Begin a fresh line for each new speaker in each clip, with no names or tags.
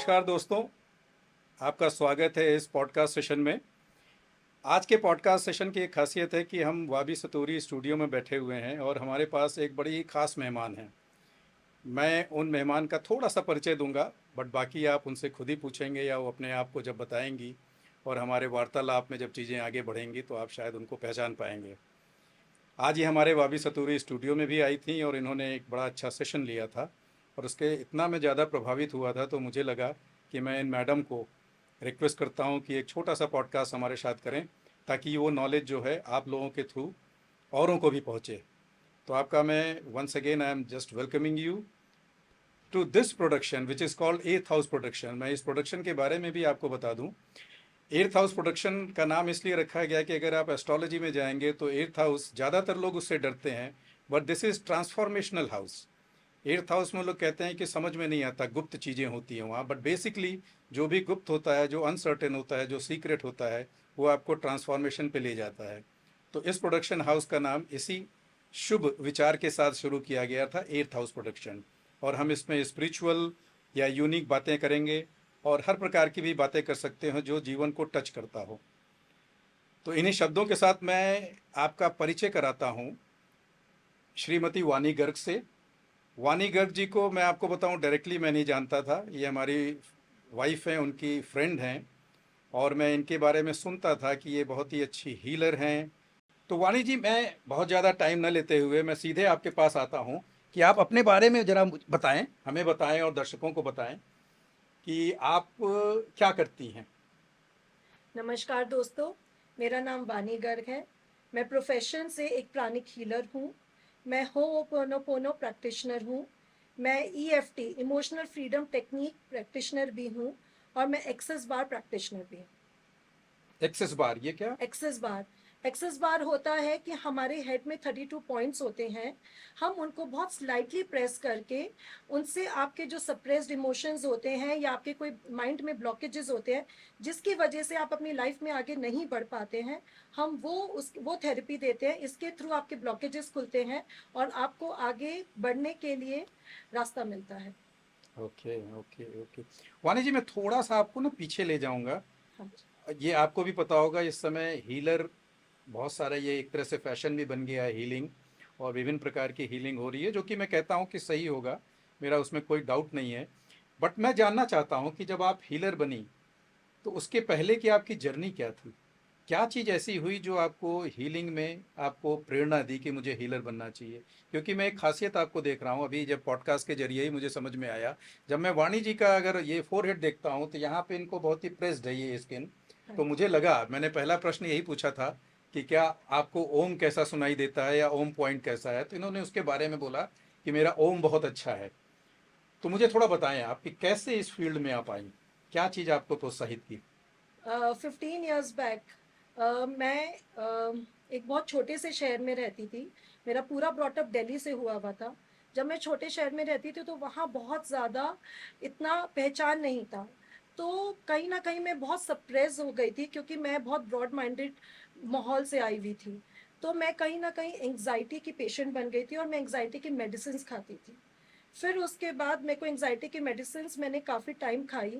नमस्कार दोस्तों, आपका स्वागत है इस पॉडकास्ट सेशन में। आज के पॉडकास्ट सेशन की एक खासियत है कि हम वाबी सतूरी स्टूडियो में बैठे हुए हैं और हमारे पास एक बड़ी ख़ास मेहमान हैं। मैं उन मेहमान का थोड़ा-सा परिचय दूँगा, बट बाकी आप उनसे खुद ही पूछेंगे या वो अपने आप को जब बताएँगी और हमारे वार्तालाप में जब चीज़ें आगे बढ़ेंगी तो आप शायद उनको पहचान पाएँगे। आज ये हमारे वाबी सतूरी स्टूडियो में भी आई थीं और इन्होंने एक बड़ा अच्छा सेशन लिया था और उसके इतना मैं ज़्यादा प्रभावित हुआ था तो मुझे लगा कि मैं इन मैडम को रिक्वेस्ट करता हूँ कि एक छोटा-सा पॉडकास्ट हमारे साथ करें, ताकि वो नॉलेज जो है आप लोगों के थ्रू औरों को भी पहुँचे। तो आपका मैं once again I am just welcoming you to this production which is called eighth house production. मैं इस प्रोडक्शन के बारे में भी आपको बता दूँ। एट्थ हाउस प्रोडक्शन का नाम इसलिए रखा गया कि अगर आप एस्ट्रोलॉजी में जाएंगे तो एट्थ हाउस ज़्यादातर लोग उससे डरते हैं, but this is transformational house. Eighth house में लोग कहते हैं कि समझ में नहीं आता, गुप्त चीज़ें होती हैं वहाँ, बट बेसिकली जो भी गुप्त होता है, जो अनसर्टेन होता है, जो सीक्रेट होता है, वो आपको ट्रांसफॉर्मेशन पे ले जाता है। तो इस प्रोडक्शन हाउस का नाम इसी शुभ विचार के साथ शुरू किया गया था, एट्थ हाउस प्रोडक्शन। और हम इसमें स्पिरिचुअल या यूनिक बातें करेंगे और हर प्रकार की भी बातें कर सकते हो जो जीवन को टच करता हो। तो इन्हीं शब्दों के साथ मैं आपका परिचय कराता हूँ श्रीमती वानी गर्ग से। वानी गर्ग जी को मैं आपको बताऊं, डायरेक्टली मैं नहीं जानता था। ये हमारी वाइफ हैं, उनकी फ्रेंड हैं और मैं इनके बारे में सुनता था कि ये बहुत ही अच्छी हीलर हैं। तो वानी जी, मैं बहुत ज़्यादा टाइम न लेते हुए मैं सीधे आपके पास आता हूँ कि आप अपने बारे में ज़रा बताएं, हमें बताएं और दर्शकों को बताएं कि आप क्या करती हैं।
नमस्कार दोस्तों, मेरा नाम वानी गर्ग है। मैं प्रोफेशन से एक प्राणिक हीलर हूँ। मैं होओपोनोपोनो प्रैक्टिशनर हूँ। मैं EFT emotional freedom technique practitioner भी हूँ और मैं एक्सेस बार प्रैक्टिशनर भी हूँ।
एक्सेस बार ये क्या?
एक्सेस बार एक्सेस बार होता है कि हमारे हेड में 32 पॉइंट्स होते हैं। हम उनको बहुत स्लाइटली प्रेस करके उनसे आपके जो सप्रेस्ड इमोशंस होते हैं या आपके कोई माइंड में ब्लॉकेजेस होते हैं जिसकी वजह से आप अपनी लाइफ में आगे नहीं बढ़ पाते हैं, हम वो थेरेपी देते हैं। इसके थ्रू आपके ब्लॉकेजेस खुलते हैं और आपको आगे बढ़ने के लिए रास्ता मिलता है।
Okay okay okay. वानी जी, मैं थोड़ा सा आपको ना पीछे ले जाऊंगा।
हाँ जी।
ये आपको भी पता होगा, इस समय हीलर बहुत सारा, ये एक तरह से फैशन भी बन गया है हीलिंग, और विभिन्न प्रकार की हीलिंग हो रही है जो कि मैं कहता हूँ कि सही होगा, मेरा उसमें कोई डाउट नहीं है। बट मैं जानना चाहता हूँ कि जब आप हीलर बनी तो उसके पहले की आपकी जर्नी क्या थी? क्या चीज़ ऐसी हुई जो आपको हीलिंग में आपको प्रेरणा दी कि मुझे हीलर बनना चाहिए? क्योंकि मैं एक खासियत आपको देख रहा हूँ अभी, जब पॉडकास्ट के जरिए ही मुझे समझ में आया। जब मैं वाणी जी का अगर ये फोरहेड देखता हूँ तो यहाँ पे इनको बहुत ही प्रेस्ड है ये स्किन।
हाँ
तो मुझे लगा, मैंने पहला प्रश्न यही पूछा था कि क्या आपको ओम कैसा सुनाई देता है या ओम पॉइंट कैसा है, तो इन्होंने उसके बारे में बोला कि मेरा ओम बहुत अच्छा है। तो मुझे थोड़ा बताएं आप कि कैसे इस फील्ड में आप आई, क्या चीज़ आपको प्रोत्साहित की?
15 years बैक मैं एक बहुत छोटे से शहर में रहती थी। मेरा पूरा ब्रॉटअप दिल्ली से हुआ हुआ था। जब मैं छोटे शहर में रहती थी तो वहाँ बहुत ज़्यादा इतना पहचान नहीं था। तो कहीं ना कहीं मैं बहुत सप्रेस हो गई थी क्योंकि मैं बहुत ब्रॉड माइंडेड माहौल से आई हुई थी। तो मैं कहीं ना कहीं एंग्जाइटी की पेशेंट बन गई थी और मैं एंग्जाइटी की मेडिसिन खाती थी। फिर उसके बाद मेरे को एंग्जाइटी की मेडिसिन मैंने काफ़ी टाइम खाई।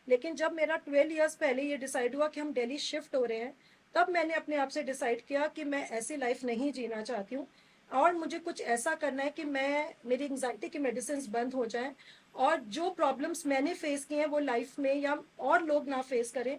लेकिन जब मेरा 12 years पहले ये डिसाइड हुआ कि हम दिल्ली शिफ्ट हो रहे हैं, तब मैंने अपने आप से डिसाइड किया कि मैं ऐसी लाइफ नहीं जीना चाहती हूँ और मुझे कुछ ऐसा करना है कि मेरी एंग्जाइटी की मेडिसिन बंद हो जाएं और जो प्रॉब्लम्स मैंने फेस किए हैं वो लाइफ में या और लोग ना फेस करें।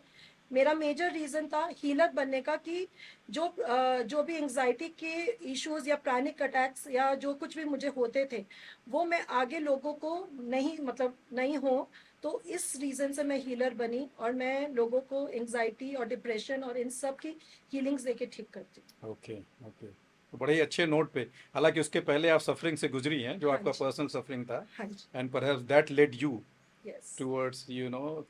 मेरा मेजर रीज़न था हीलर बनने का कि जो भी एंग्जाइटी के इश्यूज या पैनिक अटैक्स या जो कुछ भी मुझे होते थे वो मैं आगे लोगों को नहीं मतलब नहीं हो। तो इस रीज़न से मैं हीलर बनी और मैं लोगों को एंग्जाइटी और डिप्रेशन और इन सब की हीलिंग्स देके ठीक करती हूँ।
Okay okay. तो बड़े ही अच्छे नोट पे, हालांकि उसके पहले आप सफरिंग से गुजरी हैं, जो
हाँ
आपका
जी।
पर्सनल सफरिंग था,
हाँ जी।
And perhaps that led you
yes.
Towards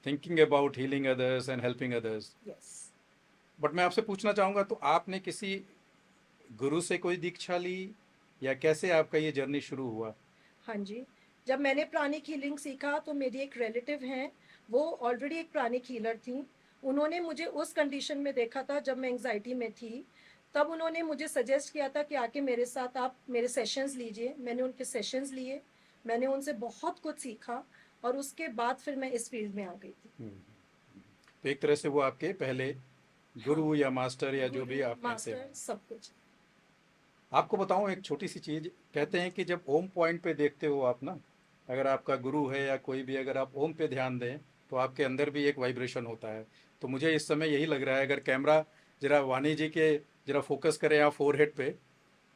thinking about healing others and helping others.
Yes.
But मैं आपसे पूछना चाहूँगा, तो आपने किसी गुरु से कोई दीक्षा ली या कैसे आपका ये जर्नी शुरू हुआ?
हाँ जी। जब मैंने प्राणिक हीलिंग सीखा तो मेरी एक रिलेटिव हैं, वो ऑलरेडी एक प्राणिक हीलर थी। उन्होंने मुझे उस कंडीशन में देखा था जब मैं एंग्जाइटी में थी। तब उन्होंने मुझे सजेस्ट किया था कि आके मेरे साथ आप मेरे सेशंस लीजिए। मैंने उनके सेशंस लिए। मैंने उनसे बहुत कुछ सीखा और उसके बाद फिर मैं इस फील्ड में आ गई थी।
तो एक तरह से वो आपके पहले गुरु
हाँ,
या मास्टर या जो भी
गुरु
आप कहते
मास्टर
हो।
सब कुछ।
आपको बताऊं एक छोटी सी चीज, कहते हैं कि जब ओम पॉइंट पे देखते हो आप ना, अगर आपका गुरु है या कोई भी, अगर आप ओम पे ध्यान दें तो आपके अंदर भी एक वाइब्रेशन होता है। तो मुझे इस समय यही लग रहा है, अगर कैमरा जरा वाणी जी के जरा फोकस करें यहाँ फोरहेड पे,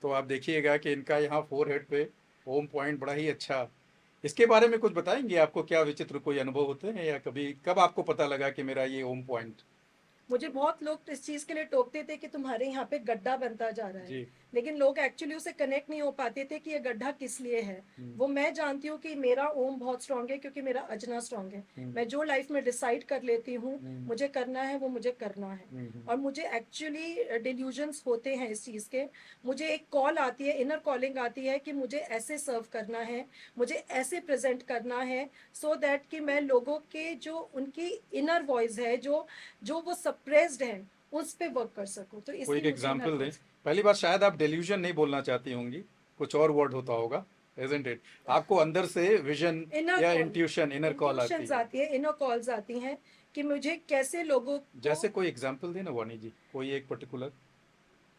तो आप देखिएगा कि इनका यहाँ फोरहेड पे ओम पॉइंट बड़ा ही अच्छा। इसके बारे में कुछ बताएंगे, आपको क्या विचित्र कोई अनुभव होते हैं, या कभी कब आपको पता लगा कि मेरा ये ओम पॉइंट।
मुझे बहुत लोग इस चीज के लिए टोकते थे कि तुम्हारे यहाँ पे गड्ढा बनता जा रहा है,
जी।
लेकिन लोग एक्चुअली उसे कनेक्ट नहीं हो पाते थे कि ये गड्ढा किस लिए है।
हम्म।
वो मैं जानती हूँ कि मेरा ओम बहुत स्ट्रांग है, क्योंकि मेरा अजना स्ट्रांग है। मैं जो लाइफ में डिसाइड कर लेती हूँ मुझे करना है, वो मुझे करना है। और मुझे एक्चुअली डिल्यूजन्स होते हैं इस चीज के। मुझे एक कॉल आती है, इनर कॉलिंग आती है कि मुझे ऐसे सर्व करना है, मुझे ऐसे प्रेजेंट करना है, सो दैट कि मैं लोगों के जो उनकी इनर वॉइस है, जो जो वो सप्रेस्ड है, उस पे वर्क कर सकूं। तो
कोई एक
इसलिए मुझे इनर
एग्जांपल दें।
वॉइस।
पहली बात, शायद आप डेल्यूजन नहीं बोलना चाहती होंगी, कुछ और वर्ड होता होगा, इजंट इट। आपको अंदर से विजन
इनर
या
कॉल,
इंट्यूशन, इनर कॉल आती
इंट्यूशंस
है।
आती है, इनर कॉल्स आती हैं कि मुझे कैसे लोगों को।
जैसे कोई एग्जांपल दें ना वाणी जी, कोई एक पर्टिकुलर।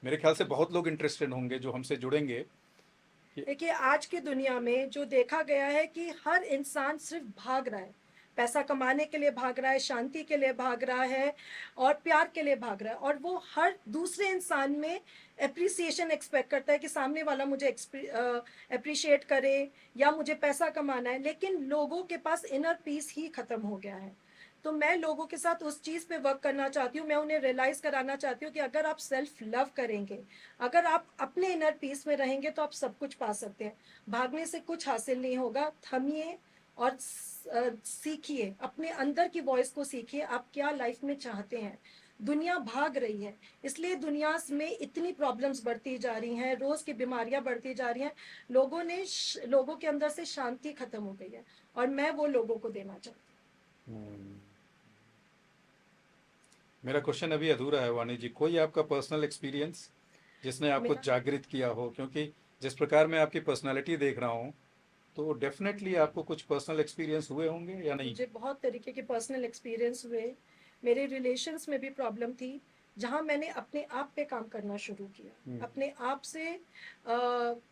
मेरे ख्याल से बहुत लोग इंटरेस्टेड होंगे जो हमसे जुड़ेंगे कि।
देखिए, आज की दुनिया में जो देखा गया है कि हर इंसान सिर्फ भाग रहा है, पैसा कमाने के लिए भाग रहा है, शांति के लिए भाग रहा है, और प्यार के लिए भाग रहा है। और वो हर दूसरे इंसान में एप्रिसिएशन एक्सपेक्ट करता है कि सामने वाला मुझे अप्रिशिएट करे, या मुझे पैसा कमाना है। लेकिन लोगों के पास इनर पीस ही खत्म हो गया है। तो मैं लोगों के साथ उस चीज़ पे वर्क करना चाहती हूँ। मैं उन्हें रियलाइज़ कराना चाहती हूँ कि अगर आप सेल्फ लव करेंगे, अगर आप अपने इनर पीस में रहेंगे, तो आप सब कुछ पा सकते हैं। भागने से कुछ हासिल नहीं होगा। थमिए और सीखिए, अपने अंदर की वॉइस को सीखिए, आप क्या लाइफ में चाहते हैं। दुनिया भाग रही है, इसलिए दुनिया में इतनी प्रॉब्लम्स बढ़ती जा रही हैं, रोज की बीमारियां बढ़ती जा रही हैं। लोगों के अंदर से शांति खत्म हो गई है, और मैं वो लोगों को देना चाहती
हम्म, मेरा क्वेश्चन अभी अधूरा है वाणी जी, कोई आपका पर्सनल एक्सपीरियंस जिसने
हूँ।
आपको
मेरा
जागृत किया हो, क्योंकि जिस प्रकार मैं आपकी पर्सनालिटी देख रहा हूँ, तो डेफिनेटली आपको कुछ पर्सनल एक्सपीरियंस हुए होंगे या नहीं।
मुझे बहुत तरीके के पर्सनल एक्सपीरियंस हुए। मेरे रिलेशंस में भी प्रॉब्लम थी, जहाँ मैंने अपने आप पे काम करना शुरू किया, अपने आप से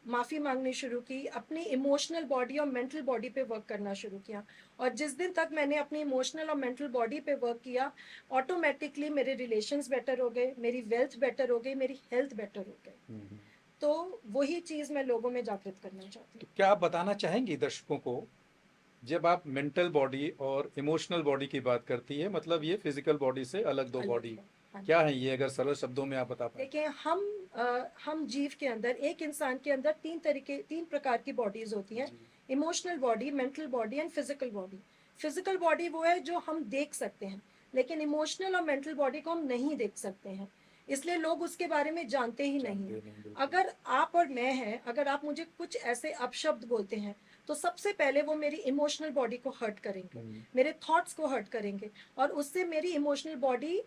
माफ़ी मांगनी शुरू की, अपनी इमोशनल बॉडी और मेंटल बॉडी पे वर्क करना शुरू किया। और जिस दिन तक मैंने अपनी इमोशनल और मेंटल बॉडी पे वर्क किया, ऑटोमेटिकली मेरे रिलेशंस बेटर हो गए, मेरी वेल्थ बेटर हो गई, मेरी हेल्थ बेटर हो गई। तो वही चीज़ मैं लोगों में जागृत करना चाहती
तो
हूँ।
क्या आप बताना चाहेंगी दर्शकों को, जब आप मेंटल बॉडी और इमोशनल बॉडी की बात करती है, मतलब ये फिजिकल बॉडी से अलग दो
अलग
बॉडी,
है। हाँ,
क्या है ये, अगर सरल शब्दों में आप बता पाए।
देखिए, हम जीव के अंदर, एक इंसान के अंदर तीन प्रकार की बॉडीज होती हैं।
जी।
Emotional body, mental body and physical body. Physical body वो है जो हम देख सकते हैं, लेकिन इमोशनल और मेंटल बॉडी को हम नहीं देख सकते हैं, इसलिए लोग उसके बारे में जानते ही नहीं
जानते
हैं।
नहीं, बिल्कुल।
अगर आप और मैं हैं, अगर आप मुझे कुछ ऐसे अपशब्द बोलते हैं, तो सबसे पहले वो मेरी इमोशनल बॉडी को हर्ट करेंगे, मेरे थॉट्स को हर्ट करेंगे, और उससे मेरी इमोशनल बॉडी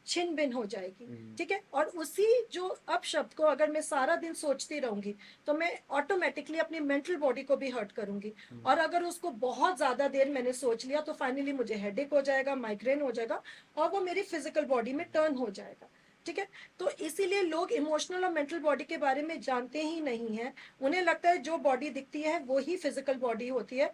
छिन भिन हो जाएगी। ठीक है, और उसी जो अपशब्द को अगर मैं सारा दिन सोचती रहूंगी, तो मैं ऑटोमेटिकली अपनी मेंटल बॉडी को भी हर्ट करूंगी। और अगर उसको बहुत ज्यादा देर मैंने सोच लिया, तो फाइनली मुझे हेडेक हो जाएगा, माइग्रेन हो जाएगा, और वो मेरी फिजिकल बॉडी में टर्न हो जाएगा। ठीक है, तो इसीलिए लोग इमोशनल और मेंटल बॉडी के बारे में जानते ही नहीं है। उन्हें लगता है जो बॉडी दिखती है वो ही फिजिकल बॉडी होती है।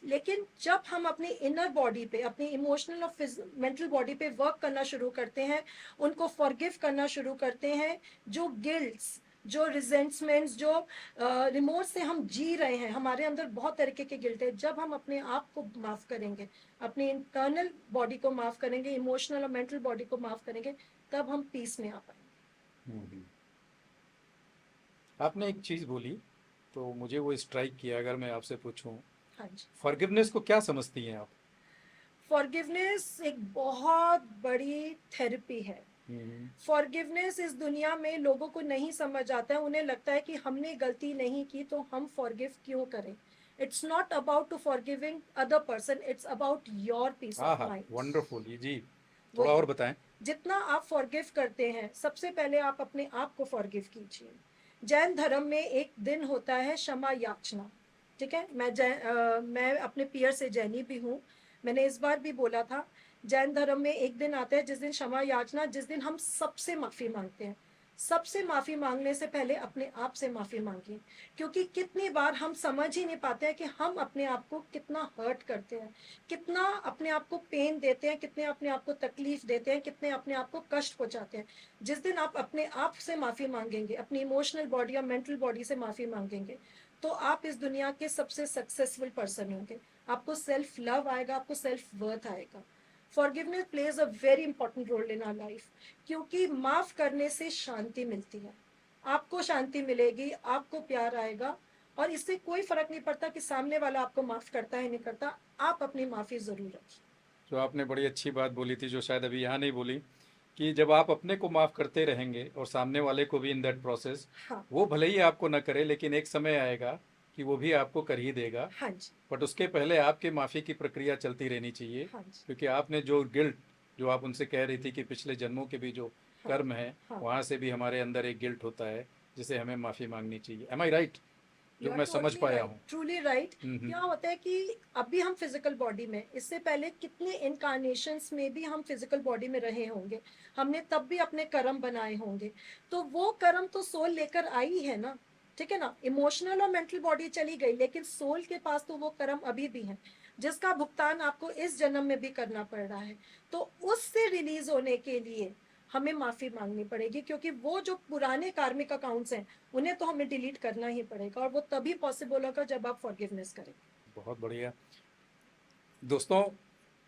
लेकिन जब हम अपनी इनर बॉडी पे, अपनी इमोशनल और मेंटल बॉडी पे वर्क करना शुरू करते हैं, उनको फॉरगिव करना शुरू करते हैं, जो गिल्ट्स, जो रिजेंटमेंट्स, जो रिमोर्स से हम जी रहे हैं, हमारे अंदर बहुत तरीके के गिल्ट है। जब हम अपने आप को माफ करेंगे, अपनी इंटरनल बॉडी को माफ करेंगे, इमोशनल और मेंटल बॉडी को माफ करेंगे, तब हम पीस में आ पाएंगे।
आपने एक चीज बोली तो मुझे वो स्ट्राइक किया, अगर मैं आपसे पूछूं,
हाँ जी।
फॉरगिवनेस को क्या समझती हैं आप।
फॉरगिवनेस एक बहुत बड़ी थेरेपी है। फॉरगिवनेस इस दुनिया में लोगों को नहीं समझ आता है। उन्हें लगता है कि हमने गलती नहीं की तो हम फॉरगिव क्यों करें। It's not about to forgiving other person, it's about your peace
हाँ
ऑफ
हाँ,
माइंड।
वंडरफुल जी, थोड़ा
वही,
और बताएं।
जितना आप फॉरगिव करते हैं, सबसे पहले आप अपने आप को फॉरगिव कीजिए। जैन धर्म में एक दिन होता है क्षमा याचना। ठीक है। मैं अपने पीयर से जैनी भी हूँ। मैंने इस बार भी बोला था, जैन धर्म में एक दिन आता है जिस दिन क्षमा याचना, जिस दिन हम सबसे माफ़ी मांगते हैं। सबसे माफ़ी मांगने से पहले अपने आप से माफ़ी मांगिए, क्योंकि कितनी बार हम समझ ही नहीं पाते हैं कि हम अपने आप को कितना हर्ट करते हैं, कितना अपने आप को पेन देते हैं, कितने अपने आप को तकलीफ देते हैं, कितने अपने आप को कष्ट पहुंचाते हैं। जिस दिन आप अपने आप से माफ़ी मांगेंगे, अपनी इमोशनल बॉडी या मेंटल बॉडी से माफ़ी मांगेंगे, तो आप इस दुनिया के सबसे सक्सेसफुल पर्सन होंगे। आपको सेल्फ लव आएगा, आपको सेल्फ वर्थ आएगा। Forgiveness plays a very important role in our life, क्योंकि माफ करने से शांति मिलती है। आपको शांति मिलेगी, आपको प्यार आएगा, और इससे कोई फर्क नहीं पड़ता कि सामने वाला आपको माफ करता है नहीं करता। आप अपनी माफी जरूर रखिए।
जो आपने बड़ी अच्छी बात बोली थी, जो शायद अभी यहाँ नहीं बोली, कि जब आप अपने को माफ़ करते रहेंगे और सामने वाले को भी इन दैट प्रोसेस,
हाँ।
वो भले ही आपको ना करे, लेकिन एक समय आएगा कि वो भी आपको कर ही देगा।
हाँ जी।
बट उसके पहले आपके माफ़ी की प्रक्रिया चलती रहनी चाहिए,
हाँ जी।
क्योंकि आपने जो गिल्ट, जो आप उनसे कह रही थी कि पिछले जन्मों के भी जो
हाँ।
कर्म है,
हाँ।
वहाँ से भी हमारे अंदर एक गिल्ट होता है, जिसे हमें माफ़ी मांगनी चाहिए। Am I right?
यू
जो
आर
मैं समझ
टोटली
पाया
राइट,
हूँ।
Truly right.
हम्म।
क्या होता है कि अभी हम फिजिकल बॉडी में, इससे पहले कितने इनकारनेशंस में भी हम फिजिकल बॉडी में रहे होंगे, हमने तब भी अपने कर्म बनाए होंगे। तो वो कर्म तो सोल लेकर आई है ना, ठीक है ना। इमोशनल और मेंटल बॉडी चली गई, लेकिन सोल के पास तो वो कर्म अभी भी है, जिसका भुगतान आपको इस जन्म में भी करना पड़ रहा है। तो उससे रिलीज होने के लिए हमें माफी मांगनी पड़ेगी, क्योंकि वो जो पुराने कार्मिक अकाउंट्स हैं, उन्हें तो हमें डिलीट करना ही पड़ेगा, और वो तभी पॉसिबल होगा जब आप फॉरगिवनेस करें।
बहुत बढ़िया। दोस्तों,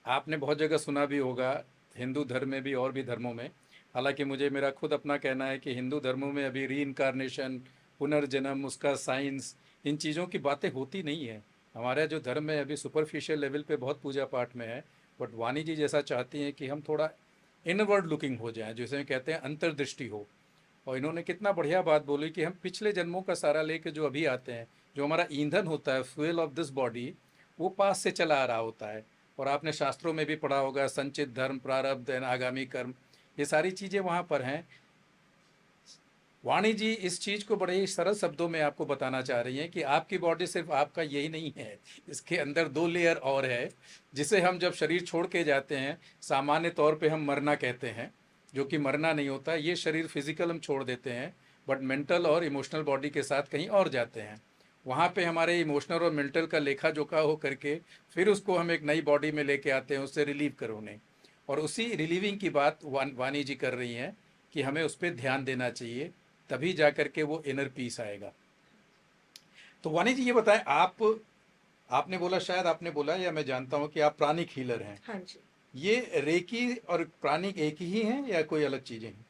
आपने बहुत जगह सुना भी होगा, हिंदू धर्म में भी और भी धर्मों में। हालांकि मुझे, मेरा खुद अपना कहना है कि हिंदू धर्मों में अभी री इनकारनेशन, पुनर्जन्म, उसका साइंस, इन चीज़ों की बातें होती नहीं है। हमारा जो धर्म है अभी सुपरफिशियल लेवल पे बहुत पूजा पाठ में है। बट वाणी जी जैसा चाहती हैं कि हम थोड़ा इनवर्ड लुकिंग हो जाएं, जिसे कहते हैं अंतर्दृष्टि हो। और इन्होंने कितना बढ़िया बात बोली कि हम पिछले जन्मों का सारा लेके जो अभी आते हैं, जो हमारा ईंधन होता है, फ्यूल ऑफ दिस बॉडी, वो पास से चला आ रहा होता है। और आपने शास्त्रों में भी पढ़ा होगा, संचित धर्म, प्रारब्ध एंड आगामी कर्म, ये सारी चीज़ें वहाँ पर हैं। वाणी जी इस चीज़ को बड़े ही सरल शब्दों में आपको बताना चाह रही हैं कि आपकी बॉडी सिर्फ आपका यही नहीं है, इसके अंदर 2 लेयर और है, जिसे हम जब शरीर छोड़ के जाते हैं, सामान्य तौर पे हम मरना कहते हैं, जो कि मरना नहीं होता। ये शरीर फिजिकल हम छोड़ देते हैं, बट मेंटल और इमोशनल बॉडी के साथ कहीं और जाते हैं। वहाँ पे हमारे इमोशनल और मेंटल का लेखा जोखा हो करके फिर उसको हम एक नई बॉडी में लेके आते हैं, उससे रिलीव करोने। और उसी रिलीविंग की बात वाणी जी कर रही हैं कि हमें उस पर ध्यान देना चाहिए, तभी जा कर के वो इनर पीस आएगा। तो वाणी जी ये बताएं, आपने बोला, शायद आपने बोला या मैं जानता हूं कि आप प्राणिक हीलर हैं।
हाँ जी।
ये रेकी और प्राणिक एक ही हैं या कोई अलग चीजें हैं?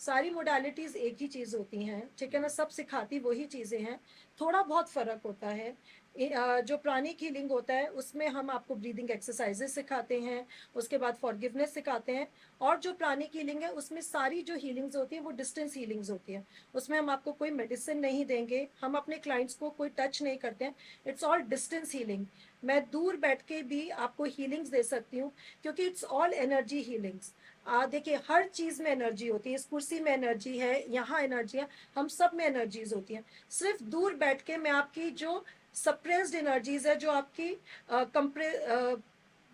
सारी मोडालिटीज एक ही चीज होती हैं, ठीक है ना। सब सिखाती वही चीजें हैं, थोड़ा बहुत फर्क होता है। जो प्राणिक हीलिंग होता है उसमें हम आपको ब्रीदिंग एक्सरसाइजेस सिखाते हैं, उसके बाद फॉरगिवनेस सिखाते हैं। और जो प्राणिक हीलिंग है उसमें सारी जो हीलिंग्स होती हैं वो डिस्टेंस हीलिंग्स होती हैं। उसमें हम आपको कोई मेडिसिन नहीं देंगे, हम अपने क्लाइंट्स को कोई टच नहीं करते हैं। It's all distance healing. मैं दूर बैठ के भी आपको हीलिंग्स दे सकती हूँ, क्योंकि इट्स ऑल एनर्जी हीलिंग्स। देखिए, हर चीज में एनर्जी होती है, इस कुर्सी में एनर्जी है, यहाँ एनर्जी है, हम सब में एनर्जीज होती हैं। सिर्फ दूर बैठ के मैं आपकी जो सप्रेस्ड एनर्जीज है, जो आपकी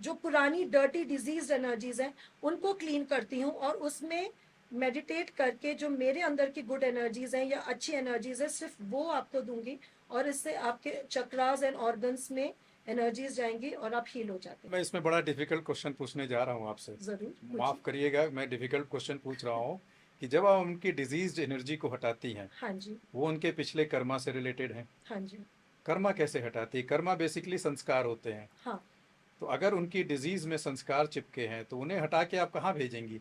जो पुरानी डर्टी डिजीज एनर्जीज हैं, उनको क्लीन करती हूँ, और उसमें मेडिटेट करके जो मेरे अंदर की गुड एनर्जीज हैं या अच्छी एनर्जीज है, सिर्फ वो आपको दूंगी, और इससे आपके चक्रास एंड ऑर्गन्स में एनर्जीज जाएंगी और आप हील हो जाते हैं।
मैं इसमें बड़ा डिफिकल्ट क्वेश्चन पूछने जा रहा हूँ आपसे।
जरूर
माफ़
पूछिए।
करिएगा, मैं डिफिकल्ट क्वेश्चन पूछ रहा हूँ कि जब आप उनकी डिजीज एनर्जी को हटाती हैं,
हाँ जी।
वो उनके पिछले कर्मा से रिलेटेड हैं।
हाँ जी।
कर्मा कैसे हटाती है? कर्मा बेसिकली संस्कार होते हैं।
हाँ।
तो अगर उनकी डिजीज में संस्कार चिपके हैं, तो उन्हें हटा के आप कहाँ भेजेंगी?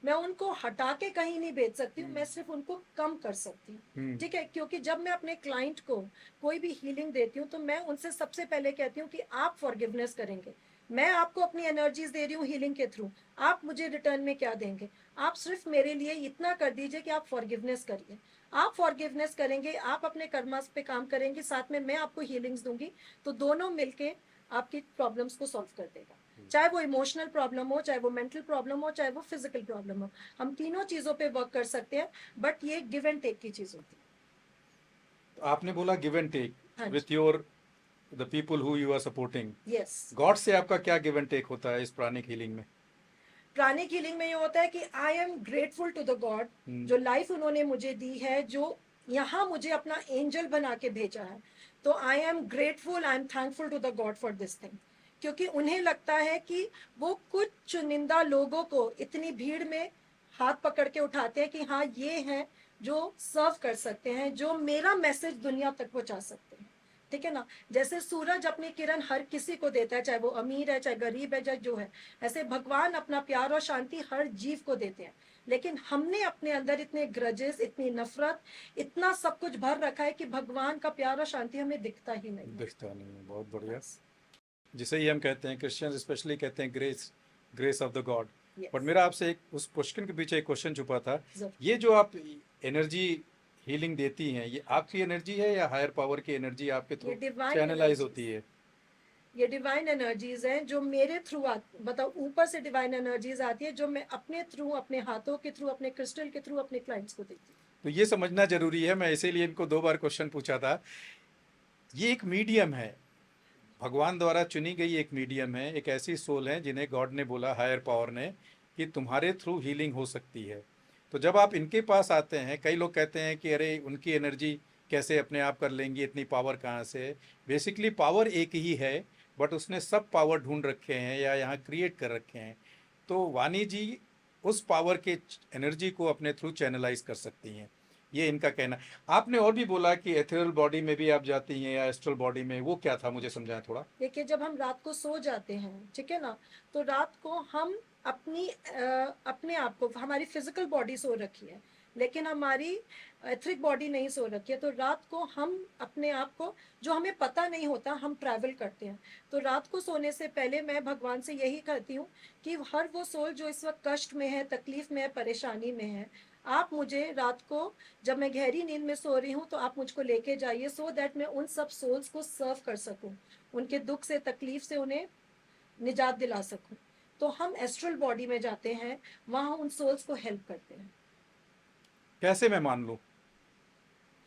मैं उनको हटा के कहीं नहीं भेज सकती हूँ, मैं सिर्फ उनको कम कर सकती हूँ,
हम्म।
ठीक है। क्योंकि जब मैं अपने क्लाइंट को कोई भी हीलिंग देती हूँ, तो मैं उनसे सबसे पहले कहती हूँ कि आप फॉरगिवनेस करेंगे। मैं आपको अपनी एनर्जीज दे रही हूँ हीलिंग के थ्रू, आप मुझे रिटर्न में क्या देंगे? आप सिर्फ मेरे लिए इतना कर दीजिए कि आप फॉरगिवनेस करिए। आप फॉरगिवनेस करेंगे, आप अपने कर्मास पे काम करेंगे, साथ में मैं आपको हीलिंग्स दूंगी, तो दोनों मिलके आपकी प्रॉब्लम्स को सॉल्व कर देगा। चाहे वो इमोशनल प्रॉब्लम हो, चाहे वो मेंटल प्रॉब्लम हो, चाहे वो फिजिकल प्रॉब्लम हो, हम तीनों चीजों पे वर्क कर सकते हैं। बट ये गिव एंड टेक की चीज होती है।
तो आपने बोला गिव एंड टेक
हाँ जी।
With your the people who you are supporting.
Yes.
God से आपका क्या गिव एंड टेक होता है इस प्राणिक हीलिंग में?
प्राणिक हीलिंग में ये होता है कि I am grateful to the God, जो लाइफ उन्होंने मुझे दी है, जो यहाँ मुझे अपना एंजल बना के भेजा है। तो I am grateful, I am thankful to the God for this thing, क्योंकि उन्हें लगता है कि वो कुछ चुनिंदा लोगों को इतनी भीड़ में हाथ पकड़ के उठाते हैं कि हाँ ये हैं जो सर्व कर सकते हैं, जो मेरा मैसेज दुनिया तक पहुंचा सकते हैं। ठीक है ना? जैसे सूरज अपनी किरण हर किसी को देता है, चाहे वो अमीर है, चाहे गरीब है, चाहे जो है, ऐसे भगवान अपना प्यार और शांति हर जीव को देते हैं। लेकिन हमने अपने अंदर इतने ग्रजेस, इतनी नफरत, इतना सब कुछ भर रखा है कि भगवान का प्यार और शांति हमें दिखता ही नहीं है।
दिखता नहीं है। बहुत बढ़िया। जिसे ही हम कहते हैं, क्रिश्चियंस स्पेशली कहते हैं grace, grace of the God. But मेरा आपसे एक उस क्वेश्चन के पीछे एक क्वेश्चन छुपा था। ये जो आप एनर्जी हीलिंग देती हैं, ये आपकी एनर्जी है या हायर पावर की एनर्जी आपके थ्रू चैनलाइज होती है?
ये डिवाइन एनर्जीज हैं जो मेरे थ्रू मतलब ऊपर से डिवाइन एनर्जीज आती है, जो मैं अपने थ्रू, अपने हाथों के थ्रू, अपने क्रिस्टल के थ्रू अपने क्लाइंट्स को देती हूँ।
तो ये समझना जरूरी है, मैं इसीलिए इनको 2 बार क्वेश्चन पूछा था। ये एक मीडियम है, भगवान द्वारा चुनी गई एक मीडियम है, एक ऐसी सोल है जिन्हें गॉड ने बोला, हायर पावर ने, कि तुम्हारे थ्रू हीलिंग हो सकती है। तो जब आप इनके पास आते हैं, कई लोग कहते हैं कि अरे उनकी एनर्जी कैसे अपने आप कर लेंगी, इतनी पावर कहाँ से? बेसिकली पावर एक ही है, बट उसने सब पावर ढूंढ रखे हैं या यहाँ क्रिएट कर रखे हैं। तो वाणी जी उस पावर के एनर्जी को अपने थ्रू चैनलाइज कर सकती हैं, ये इनका कहना। आपने और भी बोला कि एथेरल बॉडी में भी आप जाती हैं या एस्ट्रल बॉडी में, वो क्या था, मुझे समझाएं थोड़ा।
देखिए, जब हम रात को सो जाते हैं, ठीक है ना, तो रात को हम अपने आप को, हमारी फिजिकल बॉडी सो रखी है, लेकिन हमारी एथरिक बॉडी नहीं सो रखी है। तो रात को हम अपने आप को, जो हमें पता नहीं होता, हम ट्रैवल करते हैं। तो रात को सोने से पहले मैं भगवान से यही कहती हूँ कि हर वो सोल जो इस वक्त कष्ट में है, तकलीफ में है, परेशानी में है, आप मुझे रात को, जब मैं गहरी नींद में सो रही हूँ, तो आप मुझको लेके जाइए, सो दैट मैं उन सब सोल्स को सर्व कर सकूँ, उनके दुख से, तकलीफ से उन्हें निजात दिला सकूं। तो हम एस्ट्रल बॉडी में जाते हैं, वहां उन सोल्स को हेल्प करते हैं।
कैसे मैं मान लूँ?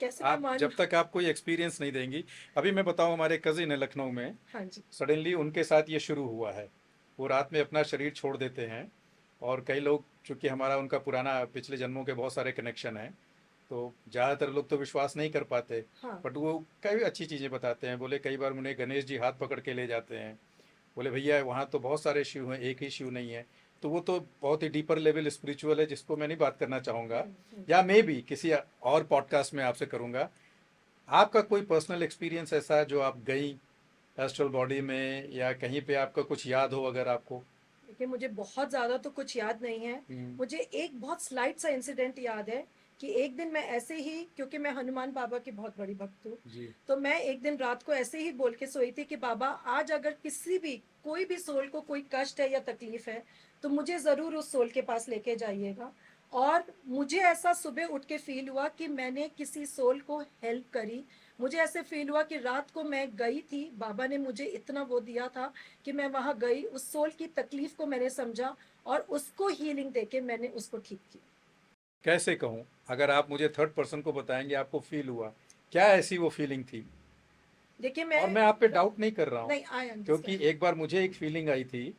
कैसे
आप
मैं
जब तक आप कोई एक्सपीरियंस नहीं देंगी। अभी मैं बताऊं, हमारे कजिन है लखनऊ में,
हाँ जी।
सडनली उनके साथ ये शुरू हुआ है। वो रात में अपना शरीर छोड़ देते हैं, और कई लोग, चूंकि हमारा उनका पुराना पिछले जन्मों के बहुत सारे कनेक्शन हैं, तो ज़्यादातर लोग तो विश्वास नहीं कर पाते।
हाँ।
बट वो कई अच्छी चीज़ें बताते हैं। बोले कई बार उन्हें गणेश जी हाथ पकड़ के ले जाते हैं। बोले भैया वहाँ तो बहुत सारे शिव हैं, एक ही शिव नहीं है। तो वो तो बहुत ही डीपर लेवल स्पिरिचुअल है, जिसको मैं नहीं बात करना चाहूँगा, या मे भी किसी और पॉडकास्ट में आपसे करूँगा। आपका कोई पर्सनल एक्सपीरियंस ऐसा जो आप गई एस्ट्रल बॉडी में, या कहीं पे आपका कुछ याद हो अगर आपको?
देखिए, मुझे बहुत ज़्यादा तो कुछ याद नहीं है। मुझे एक बहुत स्लाइट सा इंसिडेंट याद है कि एक दिन मैं ऐसे ही, क्योंकि मैं हनुमान बाबा की बहुत बड़ी भक्त हूँ, तो मैं एक दिन रात को ऐसे ही बोल के सोई थी कि बाबा, आज अगर किसी भी, कोई भी सोल को कोई कष्ट है या तकलीफ है, तो मुझे ज़रूर उस सोल के पास लेके जाइएगा। और मुझे ऐसा सुबह उठ के फील हुआ कि मैंने किसी सोल को हेल्प करी। मुझे ऐसे फील हुआ कि रात को मैं गई थी, बाबा ने मुझे इतना वो दिया था कि मैं वहाँ गई, उस सोल की तकलीफ को मैंने समझा और उसको हीलिंग देके मैंने उसको ठीक किया।
कैसे कहूँ, अगर आप मुझे थर्ड पर्सन को बताएंगे आपको फील हुआ, क्या ऐसी वो फीलिंग थी?
देखिए,
और मैं आप पे डाउट नहीं कर रहा हूँ,
नहीं, आई
क्योंकि
अंडरस्टैंड।
एक बार मुझे एक फीलिंग आई थी,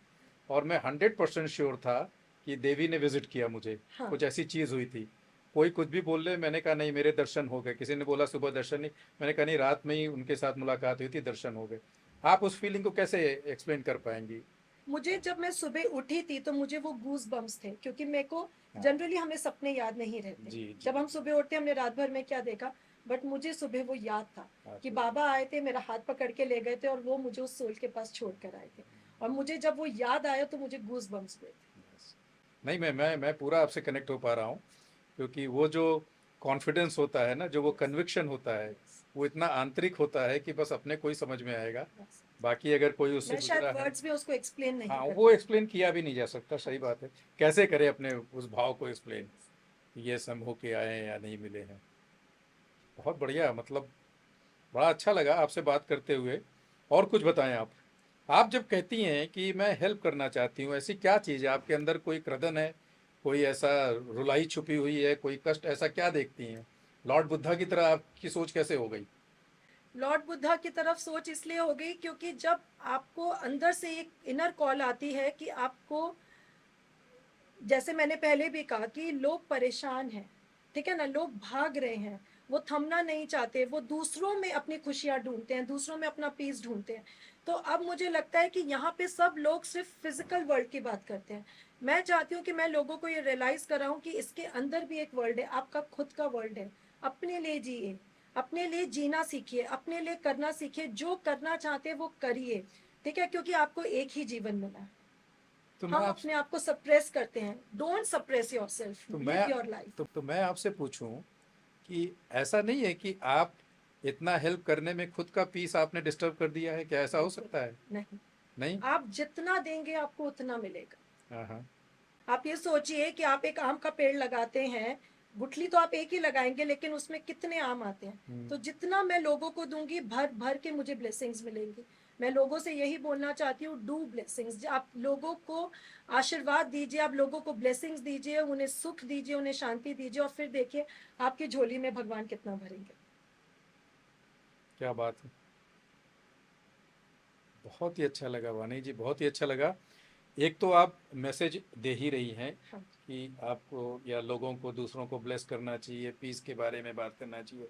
और मैं 100% श्योर था कि देवी ने विजिट किया मुझे।
हाँ।
कुछ ऐसी चीज़ हुई थी। कोई कुछ भी बोल ले, मैंने कहा नहीं मेरे दर्शन हो गए। किसी ने बोला सुबह दर्शन नहीं, मैंने कहा नहीं रात में ही उनके साथ मुलाकात हुई थी, दर्शन हो गए। आप उस फीलिंग को कैसे एक्सप्लेन कर पाएंगी?
मुझे, जब मैं सुबह उठी थी, तो मुझे वो गूज बम्स थे, क्योंकि मेरे को
हाँ।
जनरली हमें सपने याद नहीं रहते।
जी, जी।
जब हम सुबह उठते हमने रात भर में क्या देखा, बट मुझे सुबह वो याद था कि बाबा आए थे, मेरा हाथ पकड़ के ले गए थे, और वो मुझे उस सोल के पास छोड़ कर आए थे। और मुझे जब वो याद आया तो मुझे गूज बम्स हुए थे।
नहीं, मैं पूरा आपसे कनेक्ट हो पा रहा हूँ, क्योंकि वो जो कॉन्फिडेंस होता है ना, जो वो कन्विक्शन होता है, वो इतना आंतरिक होता है कि बस अपने को ही समझ में आएगा। बाकी अगर कोई उससे
मैं शायद
गुजरा है,
वर्ड्स में उसको एक्सप्लेन नहीं
हाँ,
कर
वो एक्सप्लेन किया भी नहीं जा सकता। सही बात है। कैसे करे अपने उस भाव को एक्सप्लेन, ये सब होके आए हैं या नहीं मिले हैं। बहुत बढ़िया, मतलब बड़ा अच्छा लगा आपसे बात करते हुए। और कुछ बताएं आप जब कहती हैं कि मैं हेल्प करना चाहती हूँ, ऐसी क्या चीज़ है आपके अंदर? कोई क्रदन है, कोई ऐसा रुलाई छुपी हुई है, कोई कष्ट, ऐसा क्या देखती हैं? लॉर्ड बुद्धा की तरह आपकी सोच कैसे हो गई?
लॉर्ड बुद्धा की तरफ सोच इसलिए हो गई क्योंकि जब आपको अंदर से एक इनर कॉल आती है कि आपको, जैसे मैंने पहले भी कहा कि लोग परेशान हैं, ठीक है ना, लोग भाग रहे हैं, वो थमना नहीं चाहते, वो दूसरों में अपनी खुशियां ढूंढते हैं, दूसरों में अपना पीस ढूंढते हैं। तो अब मुझे लगता है कि यहाँ पे सब लोग सिर्फ फिजिकल वर्ल्ड की बात करते हैं। मैं चाहती हूँ कि मैं लोगों को ये रियलाइज कराऊं कि इसके अंदर भी एक वर्ल्ड है, आपका खुद का वर्ल्ड है। अपने लिए जिए, अपने लिए जीना सीखिए, अपने लिए करना सीखिए, जो करना चाहते हैं वो करिए, ठीक है, क्योंकि आपको एक ही जीवन मिला है।
तो मैं
हम
आप
अपने आप को सप्रेस करते हैं। डोंट सप्रेस योरसेल्फ,
तो
लिव
मैं
योर लाइफ।
तो मैं आपसे पूछूं कि ऐसा नहीं है कि आप इतना हेल्प करने में खुद का पीस आपने डिस्टर्ब कर दिया है? क्या ऐसा हो
बिल्कुल
सकता है?
नहीं।
नहीं।
आप जितना देंगे आपको उतना मिलेगा।
हाँ हाँ।
आप ये सोचिए कि आप एक आम का पेड़ लगाते हैं, गुठली तो आप एक ही लगाएंगे लेकिन उसमें कितने आम आते हैं।
हम्म।
तो जितना मैं लोगों को दूंगी, भर भर के मुझे ब्लेसिंग्स मिलेंगी। मैं लोगों से यही बोलना चाहती हूँ, डू ब्लेसिंग्स। आप लोगों को आशीर्वाद दीजिए, आप लोगों को ब्लेसिंग्स दीजिए, उन्हें सुख दीजिए, उन्हें शांति दीजिए, और फिर देखिए आपकी झोली में भगवान कितना भरेंगे।
क्या बात है, बहुत ही अच्छा लगा वानी जी, बहुत ही अच्छा लगा। एक तो आप मैसेज दे ही रही हैं
हाँ।
कि आपको या लोगों को, दूसरों को ब्लेस करना चाहिए, पीस के बारे में बात करना चाहिए।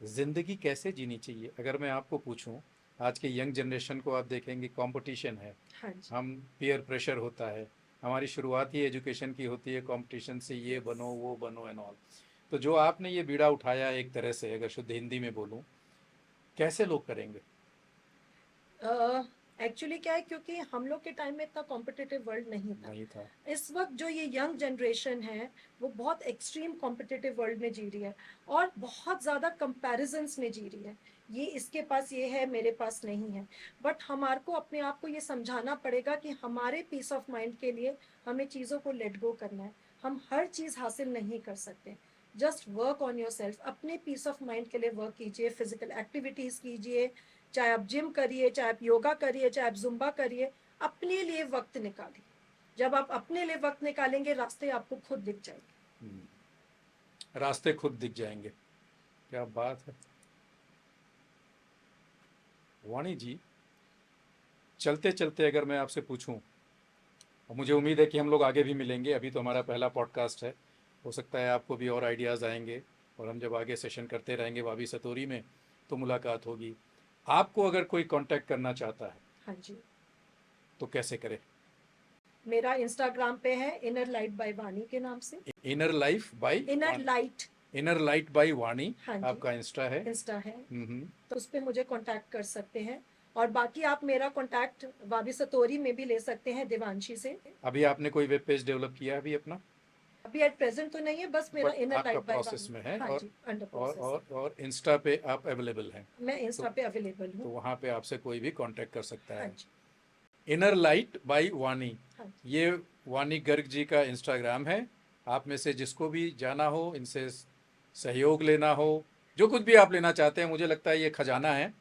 ज़िंदगी कैसे जीनी चाहिए अगर मैं आपको पूछूं, आज के यंग जनरेशन को आप देखेंगे, कंपटीशन है,
हाँ जी।
हम पीयर प्रेशर होता है, हमारी शुरुआत ही एजुकेशन की होती है कंपटीशन से, ये
यस।
बनो वो बनो एंड ऑल। तो जो आपने ये बीड़ा उठाया, एक तरह से अगर शुद्ध हिंदी में बोलूं, कैसे लोग करेंगे?
एक्चुअली क्या है, क्योंकि हम लोग के टाइम में इतना कॉम्पिटिटिव वर्ल्ड नहीं था।
नहीं था।
इस वक्त जो ये यंग जनरेशन है वो बहुत एक्सट्रीम कॉम्पिटिटिव वर्ल्ड में जी रही है, और बहुत ज़्यादा कंपैरिजंस में जी रही है। ये इसके पास ये है, मेरे पास नहीं है। बट हमारे को अपने आप को ये समझाना पड़ेगा कि हमारे पीस ऑफ माइंड के लिए हमें चीज़ों को लेट गो करना है। हम हर चीज़ हासिल नहीं कर सकते। Just work on your self, अपने पीस ऑफ माइंड के लिए वर्क कीजिए, फिजिकल एक्टिविटीज़ कीजिए, चाहे आप जिम करिए, चाहे आप योगा करिए, चाहे आप जुम्बा करिए, अपने लिए वक्त निकालिए। जब आप अपने लिए वक्त निकालेंगे, रास्ते आपको खुद दिख जाएंगे।
रास्ते खुद दिख जाएंगे। क्या बात है वाणी जी। चलते चलते अगर मैं आपसे पूछूं, और मुझे उम्मीद है कि हम लोग आगे भी मिलेंगे, अभी तो हमारा पहला पॉडकास्ट है, हो सकता है आपको भी और आइडियाज़ आएंगे, और हम जब आगे सेशन करते रहेंगे वाबी सतोरी में तो मुलाकात होगी। आपको अगर कोई कांटेक्ट करना चाहता है
हाँ जी।
तो कैसे करे?
मेरा इंस्टाग्राम पे है इनर लाइट बाय वाणी के नाम से।
Inner life by
inner light.
Inner light by Vani
हाँ जी।
आपका इंस्टा है।
इंस्टा है।
हम्म।
तो उस पर मुझे कांटेक्ट कर सकते हैं। और बाकी आप मेरा कांटेक्ट वाबी सतोरी में भी ले सकते हैं, देवांशी से।
अभी आपने कोई वेब पेज डेवलप किया है अभी अपना?
अभी एट प्रेजेंट तो नहीं है, बस मेरा
बट
इनर
आपका
लाइट बाय
प्रोसेस
वाणी।
में है,
हाँ
और
जी, अंडर
और
प्रोसेस।
और और इंस्टा पे आप अवेलेबल हैं?
मैं इंस्टा पे अवेलेबल
तो
हूँ।
वहाँ पे आपसे कोई भी कांटेक्ट कर सकता
हाँ
है।
जी।
इनर लाइट बाय वाणी,
हाँ जी।
ये वाणी गर्ग जी का इंस्टाग्राम है। आप में से जिसको भी जाना हो, इनसे सहयोग लेना हो, जो कुछ भी आप लेना चाहते हैं, मुझे लगता है ये खजाना है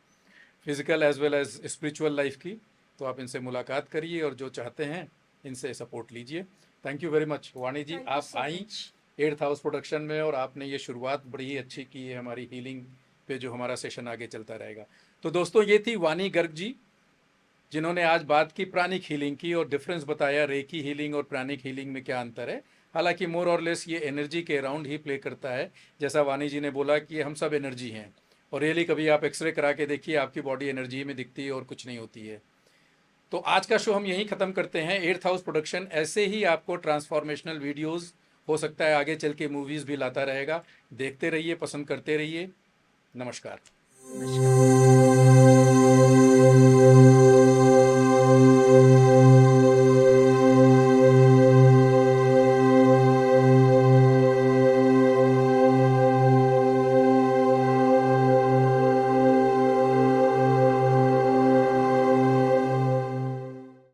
physical as well as spiritual life की। तो आप इनसे मुलाकात करिए और जो चाहते हैं इनसे सपोर्ट लीजिए। Thank you very much Vani ji,
thank you
आप
so
I
much.
Eighth house production में, और आपने ये शुरुआत बड़ी ही अच्छी की है हमारी हीलिंग पे, जो हमारा सेशन आगे चलता रहेगा। तो दोस्तों, ये थी वाणी गर्ग जी, जिन्होंने आज बात की प्राणिक हीलिंग की, और डिफरेंस बताया रेकी हीलिंग और प्राणिक हीलिंग में क्या अंतर है। हालांकि मोर और लेस ये एनर्जी के अराउंड ही प्ले करता है। जैसा वाणी जी ने बोला कि हम सब एनर्जी हैं, और रियली कभी आप एक्सरे करा के देखिए, आपकी बॉडी एनर्जी में दिखती है और कुछ नहीं होती है। तो आज का शो हम यहीं ख़त्म करते हैं। एट्थ हाउस प्रोडक्शन ऐसे ही आपको ट्रांसफॉर्मेशनल वीडियोस, हो सकता है आगे चल के मूवीज़ भी लाता रहेगा। देखते रहिए, पसंद करते रहिए। नमस्कार।
नमस्कार।